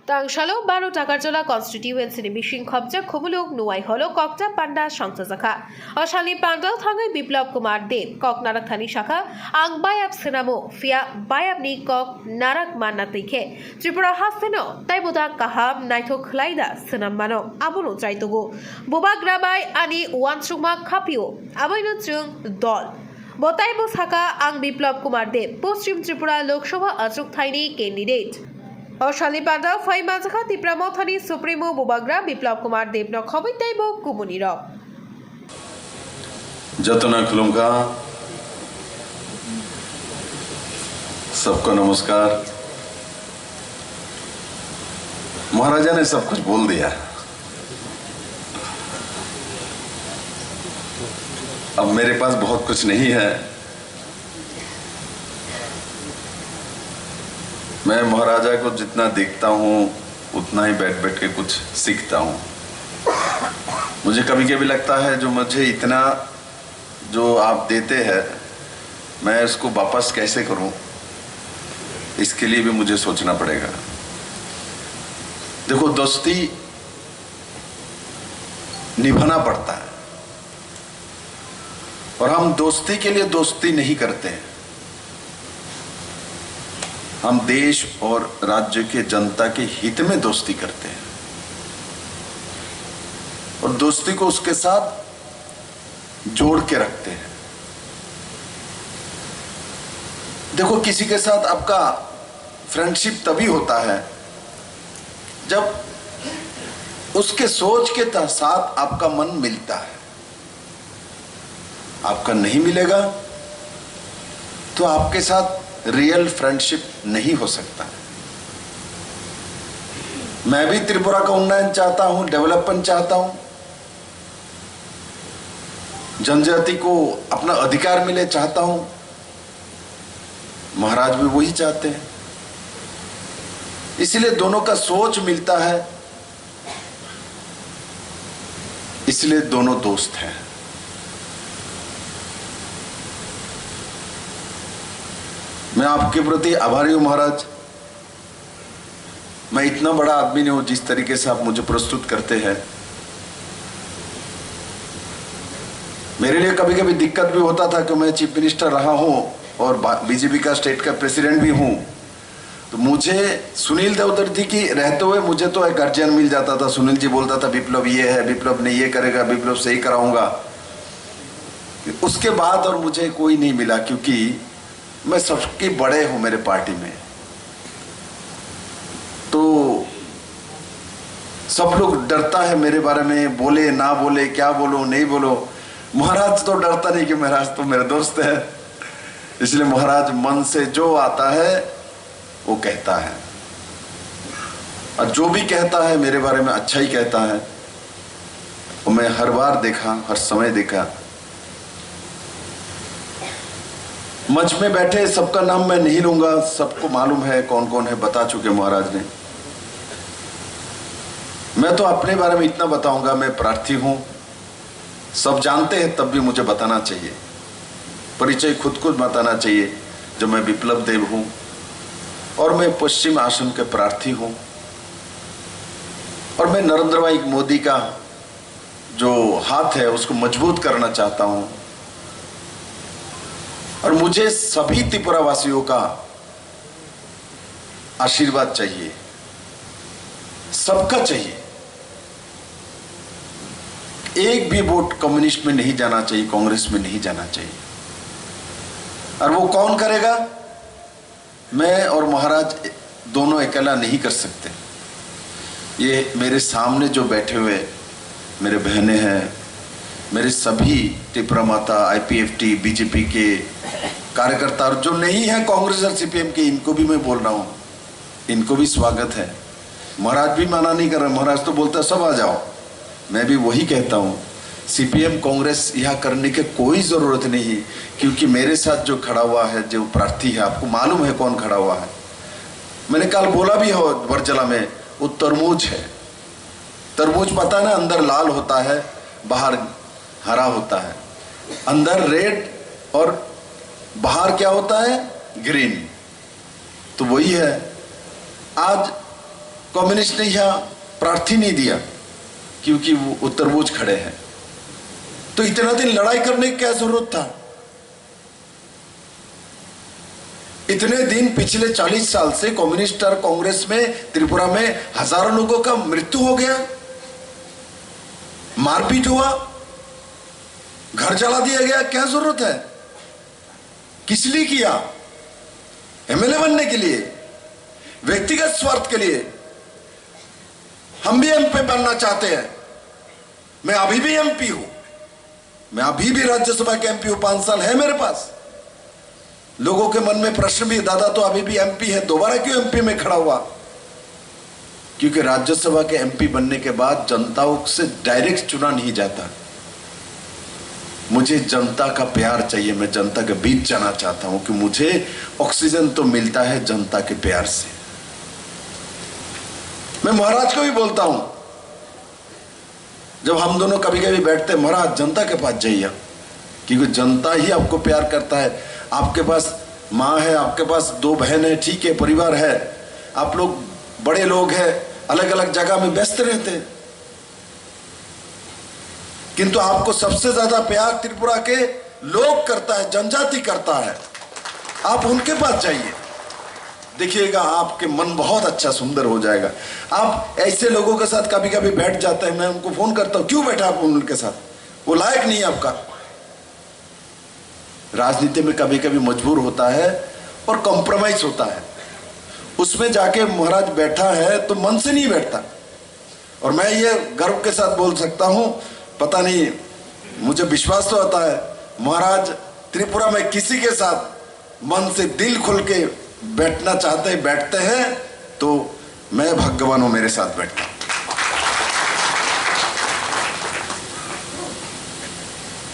টাংশালো 12 Takarjala কনস্টিটিউয়েন্সির missing খবজা খুবলুক নুয়াই হল ককটা পান্ডা সংসদ শাখা অশালী পান্ডাল থাঙ্গাই বিপ্লব কুমার দেব কক নারাকথানি শাখা আং বায়াব সেনামো ফিয়া বায়াবনি কক নারাক মান্না তৈখে ত্রিপুরা হাসতেনো তাইবোদা কাহাম নাইথক লাইদা সেনাম মানো আবনো চাইতগো বোবাগ্রাবাই আনি ওয়ানসুমা খাপিও আবৈনো চুং দল বতাইবো শাখা আং বিপ্লব কুমার দেব পশ্চিম ত্রিপুরা লোকসভা অচুক থাইনি ক্যান্ডিডেট অশালী পান্ডা ফাই মাঝখা ত্রিপুরা মথানি সুপ্রিমো বুবাগ্রা বিপ্লব কুমার দেব ন খবর তাইব কুমুনির जतना खुलुमका सबको नमस्कार। महाराजा ने सब कुछ बोल दिया। अब मेरे पास बहुत कुछ नहीं है। मैं महाराजा को जितना देखता हूँ उतना ही बैठ बैठ के कुछ सीखता हूँ। मुझे कभी कभी लगता है जो मुझे इतना जो आप देते हैं मैं उसको वापस कैसे करूं, इसके लिए भी मुझे सोचना पड़ेगा। देखो, दोस्ती निभाना पड़ता है और हम दोस्ती के लिए दोस्ती नहीं करते हैं। हम देश और राज्य के जनता के हित में दोस्ती करते हैं और दोस्ती को उसके साथ जोड़ के रखते हैं। देखो, किसी के साथ आपका फ्रेंडशिप तभी होता है जब उसके सोच के साथ आपका मन मिलता है। आपका नहीं मिलेगा तो आपके साथ रियल फ्रेंडशिप नहीं हो सकता। मैं भी त्रिपुरा का उन्नयन चाहता हूं, डेवलपमेंट चाहता हूं, जनजाति को अपना अधिकार मिले चाहता हूं। महाराज भी वही चाहते हैं, इसलिए दोनों का सोच मिलता है, इसलिए दोनों दोस्त हैं। मैं आपके प्रति आभारी हूं महाराज। मैं इतना बड़ा आदमी नहीं हूं जिस तरीके से आप मुझे प्रस्तुत करते हैं। मेरे लिए कभी कभी दिक्कत भी होता था कि मैं चीफ मिनिस्टर रहा हूं और बीजेपी का स्टेट का प्रेसिडेंट भी हूं, तो मुझे सुनील देवधरती की रहते हुए मुझे तो एक गार्जियन मिल जाता था। सुनील जी बोलता था विप्लव ये है, विप्लव ने ये करेगा, विप्लव से ही कराऊंगा। उसके बाद और मुझे कोई नहीं मिला, क्योंकि मैं सबके बड़े हूं मेरे पार्टी में। तो सब लोग डरता है मेरे बारे में, बोले ना बोले, क्या बोलो नहीं बोलो। महाराज तो डरता नहीं कि महाराज तो मेरे दोस्त है, इसलिए महाराज मन से जो आता है वो कहता है और जो भी कहता है मेरे बारे में अच्छा ही कहता है। और मैं हर बार देखा, हर समय देखा। मंच में बैठे सबका नाम मैं नहीं लूंगा, सबको मालूम है कौन कौन है, बता चुके महाराज ने। मैं तो अपने बारे में इतना बताऊंगा, मैं प्रार्थी हूं। सब जानते हैं तब भी मुझे बताना चाहिए, परिचय खुद को बताना चाहिए जो मैं विप्लव देव हूं और मैं पश्चिम आसन के प्रार्थी हूं और मैं नरेंद्र भाई मोदी का जो हाथ है उसको मजबूत करना चाहता हूं और मुझे सभी त्रिपुरा वासियों का आशीर्वाद चाहिए, सबका चाहिए। एक भी वोट कम्युनिस्ट में नहीं जाना चाहिए, कांग्रेस में नहीं जाना चाहिए। और वो कौन करेगा? मैं और महाराज दोनों अकेला नहीं कर सकते। ये मेरे सामने जो बैठे हुए मेरे बहनें हैं, मेरे सभी त्रिपुरा माता, आईपीएफटी, बीजेपी के कार्यकर्ता और जो नहीं है कांग्रेस और सीपीएम के, इनको भी मैं बोल रहा हूँ, इनको भी स्वागत है। महाराज भी मना नहीं कर रहे, महाराज तो बोलता सब आ जाओ। मैं भी वही कहता हूँ, सीपीएम कांग्रेस यह करने की कोई जरूरत नहीं, क्योंकि मेरे साथ जो खड़ा हुआ है, जो प्रार्थी है, आपको मालूम है कौन खड़ा हुआ है। मैंने कल बोला भी हो बरजला में, वो तरबूज है। तरबूज पता है ना, अंदर लाल होता है, बाहर हरा होता है। अंदर रेड और बाहर क्या होता है? ग्रीन। तो वही है। आज कम्युनिस्ट ने यहां प्रार्थी नहीं दिया क्योंकि वो उत्तरबूज खड़े हैं। तो इतना दिन लड़ाई करने की क्या जरूरत था? इतने दिन पिछले 40 साल से कम्युनिस्ट और कांग्रेस में त्रिपुरा में हजारों लोगों का मृत्यु हो गया, मारपीट हुआ, घर जला दिया गया। क्या जरूरत है? किस लिए किया? एमएलए बनने के लिए, व्यक्तिगत स्वार्थ के लिए। हम भी एमपी बनना चाहते हैं। मैं अभी भी एमपी हूं, मैं अभी भी राज्यसभा के एमपी हूं, 5 साल है मेरे पास। लोगों के मन में प्रश्न भी, दादा तो अभी भी एमपी है, दोबारा क्यों एमपी में खड़ा हुआ? क्योंकि राज्यसभा के एमपी बनने के बाद जनताओं से डायरेक्ट चुना नहीं जाता। मुझे जनता का प्यार चाहिए, मैं जनता के बीच जाना चाहता हूं कि मुझे ऑक्सीजन तो मिलता है जनता के प्यार से। मैं महाराज को भी बोलता हूं, जब हम दोनों कभी कभी बैठते हैं, महाराज जनता के पास जाइए, क्योंकि जनता ही आपको प्यार करता है। आपके पास माँ है, आपके पास 2 बहन है, ठीक है, परिवार है, आप लोग बड़े लोग हैं, अलग अलग जगह में व्यस्त रहते हैं, किंतु आपको सबसे ज्यादा प्यार त्रिपुरा के लोग करता है, जनजाति करता है। आप उनके पास जाइए, देखिएगा आपके मन बहुत अच्छा सुंदर हो जाएगा। आप ऐसे लोगों के साथ कभी कभी बैठ जाते हैं, मैं उनको फोन करता हूं, क्यों बैठा आप उनके साथ? वो लायक नहीं है आपका। राजनीति में कभी कभी मजबूर होता है और कॉम्प्रोमाइज होता है, उसमें जाके महाराज बैठा है तो मन से नहीं बैठता। और मैं ये गर्व के साथ बोल सकता हूं, पता नहीं मुझे विश्वास तो होता है, महाराज त्रिपुरा में किसी के साथ मन से दिल खुल के बैठना चाहते हैं, बैठते हैं, तो मैं भाग्यवान हूं, मेरे साथ बैठता।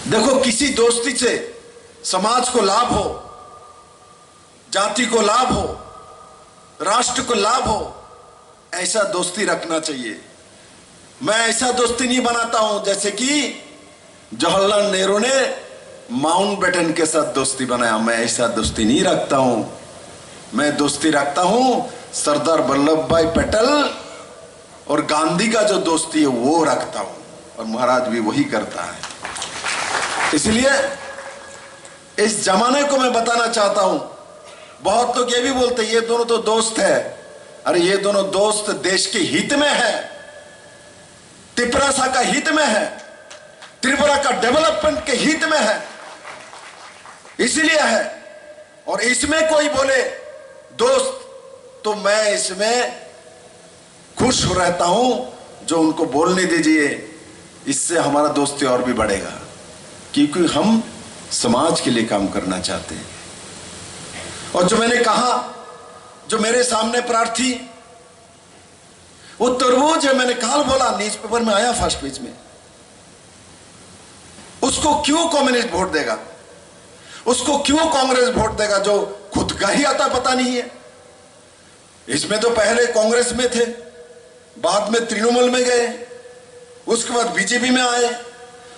देखो, किसी दोस्ती से समाज को लाभ हो, जाति को लाभ हो, राष्ट्र को लाभ हो, ऐसा दोस्ती रखना चाहिए। मैं ऐसा दोस्ती नहीं बनाता हूं जैसे कि जवाहरलाल नेहरू ने माउंटबेटन के साथ दोस्ती बनाया। मैं ऐसा दोस्ती नहीं रखता हूं। मैं दोस्ती रखता हूं सरदार वल्लभ भाई पटेल और गांधी का जो दोस्ती है वो रखता हूं, और महाराज भी वही करता है। इसलिए इस जमाने को मैं बताना चाहता हूं। बहुत लोग ये भी बोलते हैं ये दोनों तो दोस्त है। अरे ये दोनों दोस्त देश के हित में है, त्रिपुरा का हित में है, त्रिपुरा का डेवलपमेंट के हित में है, इसलिए है। और इसमें कोई बोले दोस्त, तो मैं इसमें खुश रहता हूं। जो उनको बोलने दीजिए, इससे हमारा दोस्ती और भी बढ़ेगा, क्योंकि हम समाज के लिए काम करना चाहते हैं। और जो मैंने कहा, जो मेरे सामने प्रार्थी, वो तरबूज है, मैंने कल बोला, न्यूज़पेपर में आया फर्स्ट पेज में। उसको क्यों कम्युनिस्ट वोट देगा? उसको क्यों कांग्रेस वोट देगा? जो खुद का ही आता पता नहीं है। इसमें तो पहले कांग्रेस में थे, बाद में तृणमूल में गए, उसके बाद बीजेपी में आए,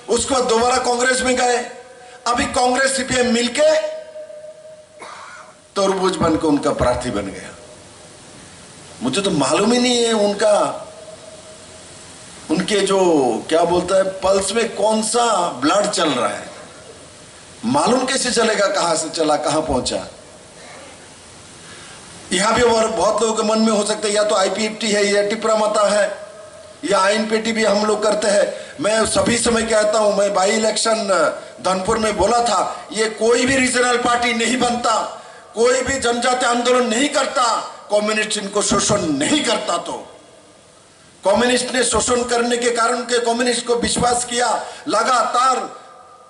उसके बाद दोबारा कांग्रेस में गए, अभी कांग्रेस सीपीएम मिलके तरबूज बनकर उनका प्रार्थी बन गया। मुझे तो मालूम ही नहीं है उनके जो क्या बोलता है पल्स में कौन सा ब्लड चल रहा है। मालूम कैसे चलेगा कहां से चला, कहां पहुंचा? यहां भी और बहुत लोगों के मन में हो सकता है या तो आईपीएफटी है या टिपरा मता है या आईएनपीटी भी हम लोग करते हैं। मैं सभी समय कहता हूं, मैं बाई इलेक्शन धनपुर में बोला था, ये कोई भी रीजनल पार्टी नहीं बनता, कोई भी जनजाति आंदोलन नहीं करता, कम्युनिस्ट इनको शोषण नहीं करता। तो कम्युनिस्ट ने शोषण करने के कारण के कम्युनिस्ट को विश्वास किया, लगातार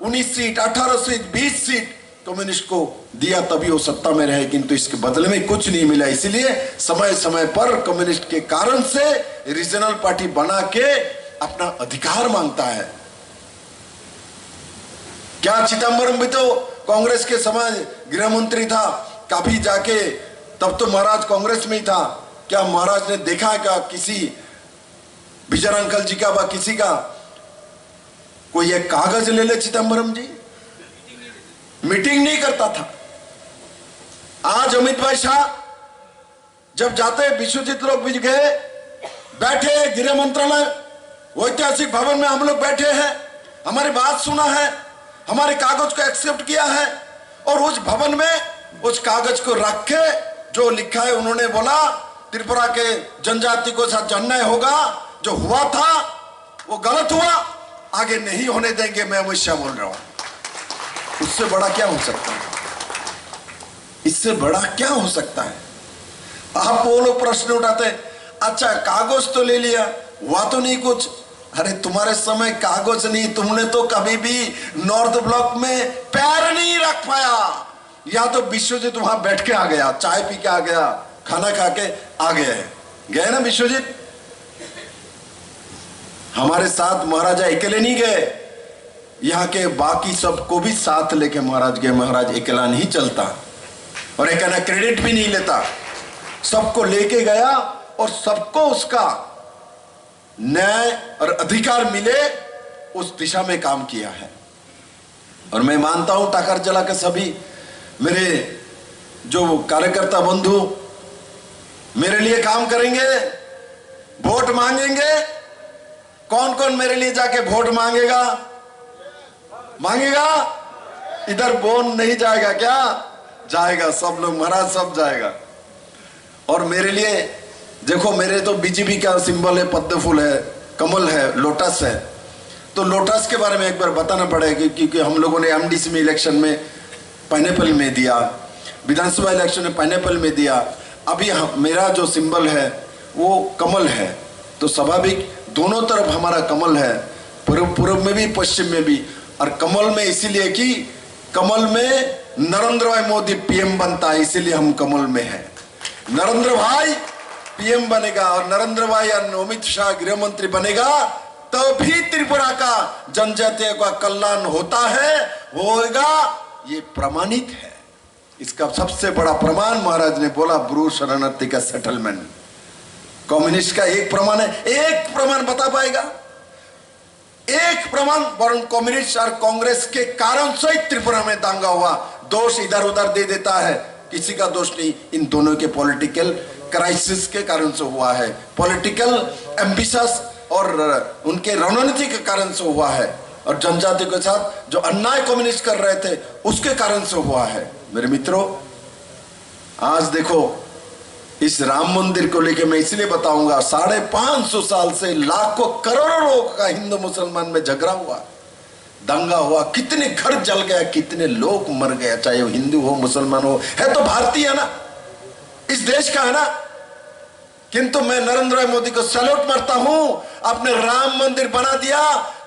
19 सीट, 18 सीट, 20 सीट कम्युनिस्ट को दिया, तभी वो सत्ता में रहे, किंतु इसके बदले में कुछ नहीं मिला। इसलिए समय समय पर कम्युनिस्ट के कारण से रीजनल पार्टी बना के अपना अधिकार मांगता है। क्या चिदंबरम भी तो कांग्रेस के समय गृह मंत्री था, कभी जाके, तब तो महाराज कांग्रेस में ही था। क्या महाराज ने देखा क्या किसी विजय अंकल जी का व किसी का कोई एक कागज ले ले? चिदंबरम जी मीटिंग नहीं करता था। आज अमित भाई शाह जब जाते, विश्वजीत लोग भी गए, बैठे गृह मंत्रालय ऐतिहासिक भवन में हम लोग बैठे हैं, हमारी बात सुना है, हमारे कागज को एक्सेप्ट किया है, और उस भवन में उस कागज को रख के जो लिखा है, उन्होंने बोला त्रिपुरा के जनजाति को साथ अन्याय होगा, जो हुआ था वो गलत हुआ, आगे नहीं होने देंगे। मैं अमित शाह बोल रहा हूं। उससे बड़ा क्या हो सकता है? इससे बड़ा क्या हो सकता है? आप वो लोग प्रश्न उठाते हैं, अच्छा कागज तो ले लिया, हुआ तो नहीं कुछ। अरे तुम्हारे समय कागज नहीं, तुमने तो कभी भी नॉर्थ ब्लॉक में पैर नहीं रख पाया। या तो विश्वजीत वहां बैठ के आ गया, चाय पी के आ गया, खाना खा के आ गए ना विश्वजीत? हमारे साथ महाराजा अकेले नहीं गए, यहाँ के बाकी सबको भी साथ लेके महाराज गए। महाराज अकेला नहीं चलता और अकेला क्रेडिट भी नहीं लेता, सबको लेके गया और सबको उसका न्याय और अधिकार मिले उस दिशा में काम किया है। और मैं मानता हूं टाकर जिला के सभी मेरे जो कार्यकर्ता बंधु मेरे लिए काम करेंगे, वोट मांगेंगे। कौन कौन मेरे लिए जाके वोट मांगेगा? इधर बोन नहीं जाएगा क्या? जाएगा, सब लोग, महाराज सब जाएगा। और मेरे लिए देखो, मेरे तो बीजेपी का सिंबल है, पद्म फूल है, कमल है, लोटस है। तो लोटस के बारे में एक बार बताना पड़ेगा, क्योंकि हम लोगों ने एमडीसी में इलेक्शन में पाइनएप्पल में दिया, विधानसभा इलेक्शन में पाइनएप्पल में दिया। अभी मेरा जो सिंबल है वो कमल है, तो स्वाभाविक दोनों तरफ हमारा कमल है, पूर्व में भी पश्चिम में भी। और कमल में इसीलिए कि कमल में नरेंद्र भाई मोदी पीएम बनता है, इसीलिए हम कमल में हैं। नरेंद्र भाई पीएम बनेगा और नरेंद्र भाई और अमित शाह गृह मंत्री बनेगा, तभी त्रिपुरा का जनजातीय का कल्याण होता है, होगा, ये प्रमाणित है। इसका सबसे बड़ा प्रमाण महाराज ने बोला ब्रू शरणार्थी का सेटलमेंट। कम्युनिस्ट का एक प्रमाण है, एक प्रमाण बता पाएगा? एक प्रमाण? वरुण कम्युनिस्ट और कांग्रेस के कारण से त्रिपुरा में दांगा हुआ। दोष इधर उधर दे देता है, किसी का दोष नहीं, इन दोनों के पॉलिटिकल क्राइसिस के कारण से हुआ है, पॉलिटिकल एम्बिशस और उनके रणनीति के कारण से हुआ है, और जनजाति के साथ जो अन्याय कम्युनिस्ट कर रहे थे उसके कारण से हुआ है। मेरे मित्रों, आज देखो इस राम मंदिर को लेकर मैं इसलिए बताऊंगा, 550 साल से लाखों करोड़ों लोगों का हिंदू मुसलमान में झगड़ा हुआ, दंगा हुआ, कितने घर जल गया, कितने लोग मर गए, चाहे वो हिंदू हो मुसलमान हो, है तो भारतीय है ना, इस देश का है ना। किंतु मैं नरेंद्र मोदी को सैल्यूट मारता हूं, आपने राम मंदिर बना दिया।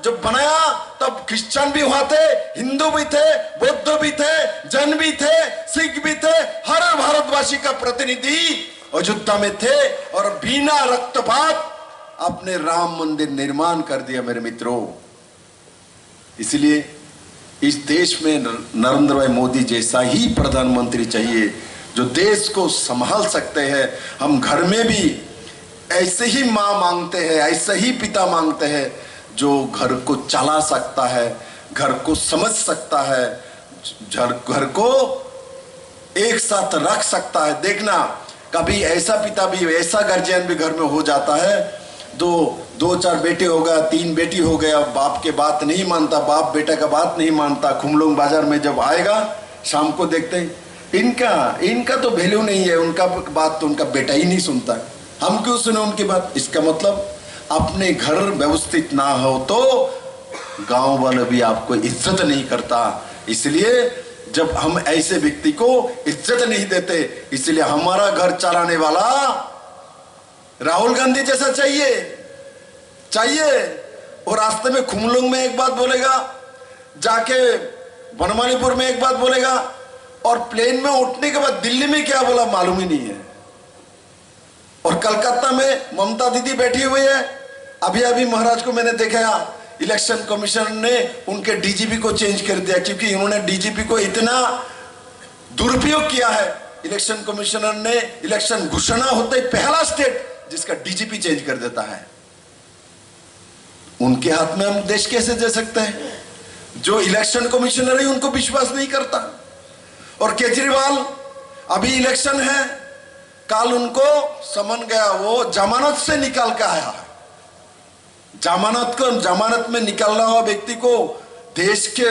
जब बनाया तब क्रिश्चियन भी वहां थे, हिंदू भी थे, बौद्ध भी थे, जैन भी थे, सिख भी थे, हर भारतवासी का प्रतिनिधि अयोध्या में थे, और बिना रक्तपात आपने राम मंदिर निर्माण कर दिया। मेरे मित्रों, इसलिए इस देश में नरेंद्र भाई मोदी जैसा ही प्रधानमंत्री चाहिए, जो देश को संभाल सकते हैं। हम घर में भी ऐसे ही मां मांगते हैं, ऐसे ही पिता मांगते हैं, जो घर को चला सकता है, घर को समझ सकता है, घर को एक साथ रख सकता है। देखना, कभी ऐसा पिता भी, ऐसा गार्जियन भी घर में हो जाता है, दो चार बेटे हो गया, 3 बेटी हो गया, बाप के बात नहीं मानता, बाप बेटा का बात नहीं मानता। खुमलोंग बाजार में जब आएगा, शाम को देखते हैं इनका तो वैल्यू नहीं है, उनका बात तो उनका बेटा ही नहीं सुनता, हम क्यों सुने उनकी बात? इसका मतलब अपने घर व्यवस्थित ना हो तो गांव वाले भी आपको इज्जत नहीं करता। इसलिए जब हम ऐसे व्यक्ति को इज्जत नहीं देते, इसलिए हमारा घर चलाने वाला राहुल गांधी जैसा चाहिए। और रास्ते में खुमलोंग में एक बात बोलेगा, जाके बनमालीपुर में एक बात बोलेगा, और प्लेन में उठने के बाद दिल्ली में क्या बोला मालूम ही नहीं है। और कलकत्ता में ममता दीदी बैठी हुई है। अभी महाराज को मैंने देखा, इलेक्शन कमीशन ने उनके डीजीपी को चेंज कर दिया, क्योंकि उन्होंने डीजीपी को इतना दुरुपयोग किया है। इलेक्शन कमिश्नर ने इलेक्शन घोषणा होते ही पहला स्टेट जिसका डीजीपी चेंज कर देता है। उनके हाथ में हम देश कैसे दे सकते हैं? जो इलेक्शन कमिश्नर है उनको विश्वास नहीं करता। और केजरीवाल, अभी इलेक्शन है, कल उनको समन गया, वो जमानत से निकल के आया है। जमानत में निकलना हुआ व्यक्ति को देश के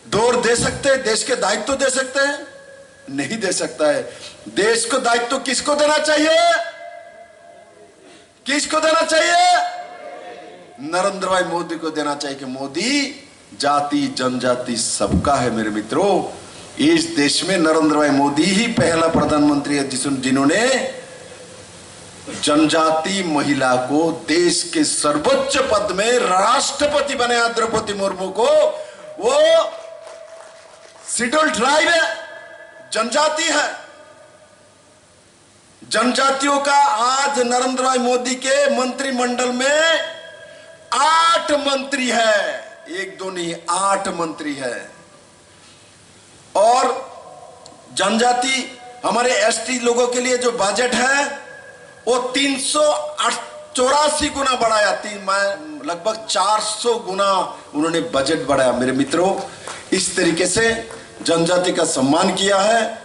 दौर दे सकते हैं, देश के दायित्व दे सकते हैं? नहीं दे सकता है। देश को दायित्व किसको देना चाहिए? किसको देना चाहिए? नरेंद्र भाई मोदी को देना चाहिए कि मोदी जाति जनजाति सबका है। मेरे मित्रों, इस देश में नरेंद्र भाई मोदी ही पहला प्रधानमंत्री है जिन्होंने जनजाति महिला को देश के सर्वोच्च पद में राष्ट्रपति बनाया। द्रौपदी मुर्मू को, वो शेड्यूल्ड ट्राइब है, जनजाति है। जनजातियों का आज नरेंद्र भाई मोदी के मंत्रिमंडल में 8 मंत्री है, 1-2 नहीं 8 मंत्री है। और जनजाति हमारे एसटी लोगों के लिए जो बजट है वो 384 गुना बढ़ाया, लगभग 400 गुना उन्होंने बजट बढ़ाया। मेरे मित्रों, इस तरीके से जनजाति का सम्मान किया है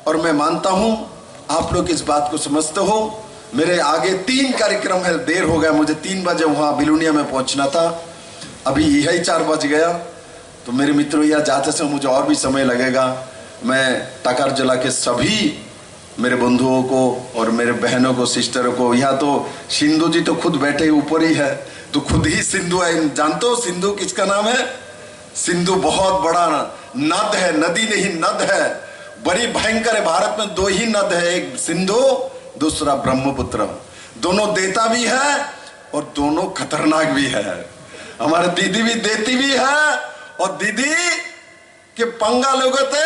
और मैं मानता हूं आप लोग इस बात को समझते हो। मेरे आगे 3 कार्यक्रम है, देर हो गया, मुझे 3 बजे वहां बिलुनिया में पहुंचना था, अभी यही 4 बज गया। तो मेरे मित्रों, यह जाते से मुझे और भी समय लगेगा। मैं टाकार जिला के सभी मेरे बंधुओं को और मेरे बहनों को, सिस्टरों को, यहाँ तो सिंधु जी तो खुद बैठे ऊपर ही है, तो खुद ही सिंधु है। जानते हो सिंधु किसका नाम है? सिंधु बहुत बड़ा नद है, नदी नहीं नद है, बड़ी भयंकर है। भारत में 2 ही नद है, एक सिंधु, दूसरा ब्रह्मपुत्र। दोनों देता भी है और दोनों खतरनाक भी है। हमारे दीदी भी देती भी है और दीदी के पंगा लोगों ते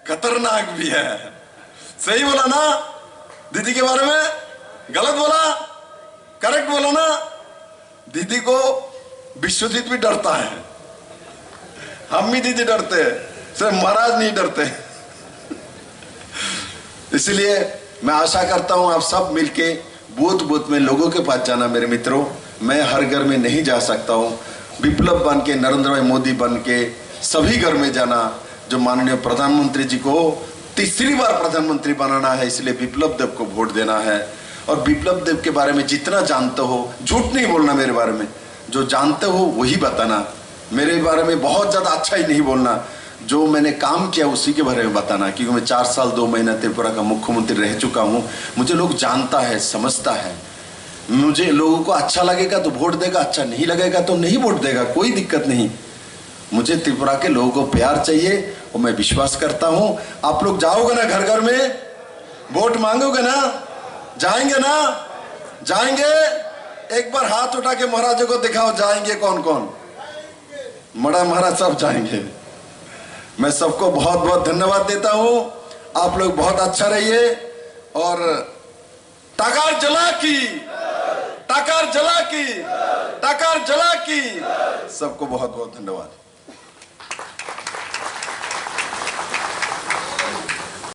खतरनाक भी है। सही बोला ना दीदी के बारे में? गलत बोला? करेक्ट बोला ना? दीदी को विश्वजीत भी डरता है, हम भी दीदी डरते हैं, सिर्फ महाराज नहीं डरते। इसलिए मैं आशा करता हूं आप सब मिलके बूथ बूथ में लोगों के पास जाना। मेरे मित्रों, मैं हर घर में नहीं जा सकता हूं, विप्लव बन के, नरेंद्र भाई मोदी बन के सभी घर में जाना। जो माननीय प्रधानमंत्री जी को 3री बार प्रधानमंत्री बनाना है, इसलिए विप्लव देव को वोट देना है। और विप्लव देव के बारे में जितना जानते हो, झूठ नहीं बोलना मेरे बारे में, जो जानते हो वही बताना। मेरे बारे में बहुत ज्यादा अच्छा ही नहीं बोलना, जो मैंने काम किया उसी के बारे में बताना, क्योंकि मैं 4 साल 2 महीना त्रिपुरा का मुख्यमंत्री रह चुका हूं। मुझे लोग जानता है, समझता है। मुझे लोगों को अच्छा लगेगा तो वोट देगा, अच्छा नहीं लगेगा तो नहीं वोट देगा, कोई दिक्कत नहीं। मुझे त्रिपुरा के लोगों को प्यार चाहिए और मैं विश्वास करता हूं आप लोग जाओगे ना घर घर में, वोट मांगोगे ना, जाएंगे ना? जाएंगे? एक बार हाथ उठा के महाराजों को दिखाओ, जाएंगे कौन कौन? बड़ा महाराज सब जाएंगे। मैं सबको बहुत बहुत धन्यवाद देता हूं। आप लोग बहुत अच्छा रहिए और टाकार जला की, टाकार जला की, टाकार जला की। सबको बहुत बहुत धन्यवाद।